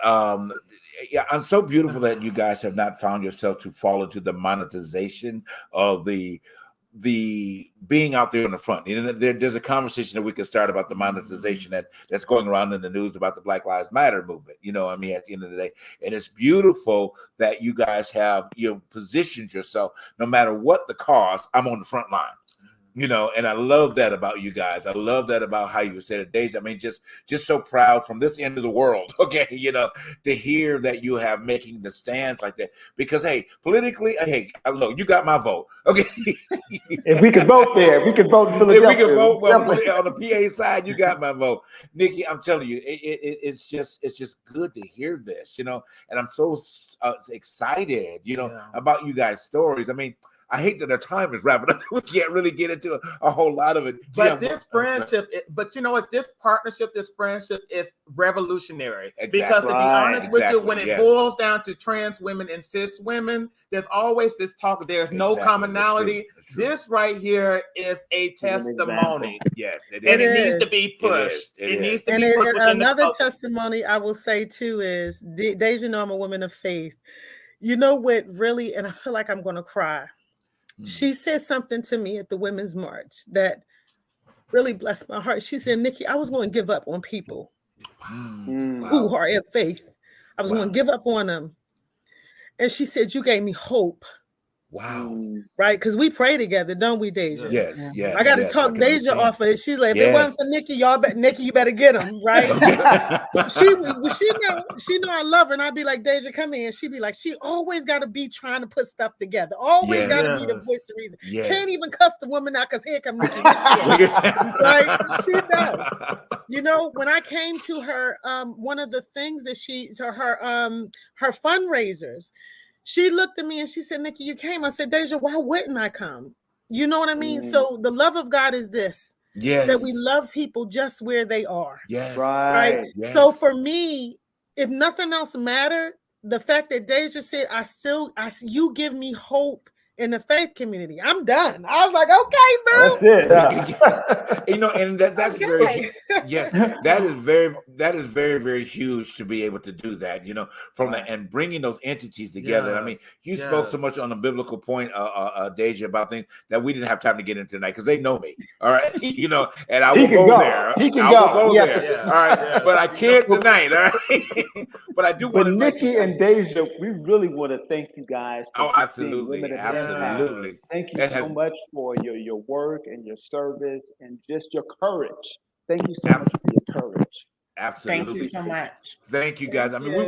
yeah, I'm so beautiful that you guys have not found yourself to fall into the monetization of the being out there in the front. There's a conversation that we can start about the monetization that's going around in the news about the Black Lives Matter movement. At the end of the day, and it's beautiful that you guys have positioned yourself. No matter what the cost, I'm on the front line. And I love that about you guys. I love that about how you said it, Deja. I mean, just so proud from this end of the world, to hear that you have making the stands like that. Because, hey, politically, look, you got my vote, okay? If we could vote there, if we could vote in Philadelphia. If we could vote on the PA side, you got my vote. Nikki, I'm telling you, it's just good to hear this, and I'm so excited, about you guys' stories. I mean, I hate that the time is wrapping up. We can't really get into a whole lot of it. But this friendship, but you know what? This partnership, this friendship is revolutionary. Exactly. Because to be honest with you, when it boils down to trans women and cis women, there's always this talk. There's no commonality. That's true. This right here is a testimony. Yes, it is. And it needs to be pushed. It needs to be pushed. And another testimony I will say too is, Deja, I'm a woman of faith. You know what really, and I feel like I'm going to cry. She said something to me at the Women's March that really blessed my heart. She said, Nikki, I was going to give up on people who are in faith. I was going to give up on them. And she said, you gave me hope. Wow. Right? Because we pray together, don't we, Deja? Yes. I got to talk Deja off of it. She's like, if it wasn't for Nikki, Nikki, you better get him, right? she know I love her, and I'd be like, Deja, come in. She'd be like, she always got to be trying to put stuff together. Always got to be the voice of reason. Can't even cuss the woman out because here come Nikki. Like, she does. When I came to her, one of the things that her fundraisers, she looked at me and she said, Nikki, you came. I said, Deja, why wouldn't I come? You know what I mean? So the love of God is this. Yes. That we love people just where they are. Yes. Right. Yes. So for me, if nothing else mattered, the fact that Deja said, you give me hope in the faith community. I'm done. I was like, okay, boo. That's it. And that's okay. Very, yes, that is very, very huge to be able to do that, from and bringing those entities together. Yes. I mean, you spoke so much on a biblical point, Deja, about things that we didn't have time to get into tonight because they know me. All right. And I will go there. He can go there. Yeah. All right. But I can't tonight. All right. But I do want to. But Nikki and Deja, we really want to thank you guys. Oh, absolutely. Absolutely. Thank you so much for your work and your service and just your courage. Thank you so much for your courage. Absolutely. Thank you so much. Thank you guys. I mean, we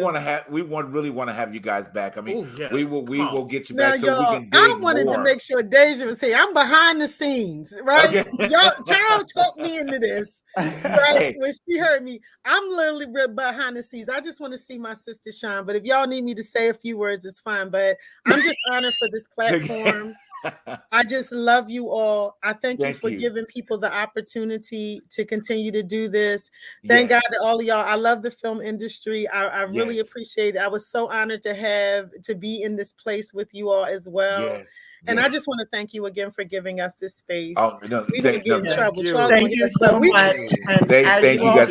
really want to have you guys back. I mean, we will get you back so we can dig I wanted to make sure Deja was here. I'm behind the scenes, right? Okay. Carol talked me into this. Right? When she heard me, I'm literally behind the scenes. I just want to see my sister shine. But if y'all need me to say a few words, it's fine. But I'm just honored for this platform. I just love you all. I thank you for giving people the opportunity to continue to do this. Thank God to all of y'all. I love the film industry. I really appreciate it. I was so honored to be in this place with you all as well. And I just want to thank you again for giving us this space. We didn't get in trouble. Thank you so much. Thank you guys.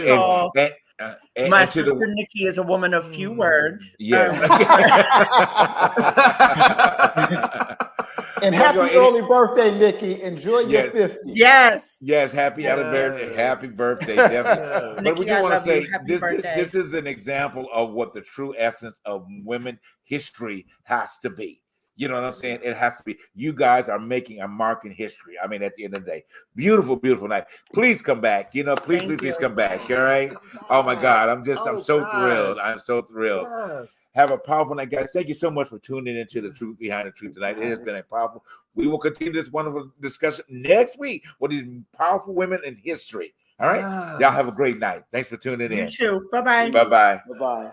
My sister Nikki is a woman of few words. Yes. And happy early birthday, Nikki. Enjoy your 50. Yes. Yes, happy birthday. Happy birthday, definitely. But we do want to say this is an example of what the true essence of women history has to be. You know what I'm saying? It has to be. You guys are making a mark in history. I mean, at the end of the day, beautiful, beautiful night. Please come back. Please come back. All right. Oh my God. I'm so thrilled. I'm so thrilled. Yes. Have a powerful night, guys. Thank you so much for tuning into The Truth Behind the Truth tonight. It has been a powerful. We will continue this wonderful discussion next week with these powerful women in history. All right. Yes. Y'all have a great night. Thanks for tuning in. You too. Bye-bye. Bye-bye. Bye-bye.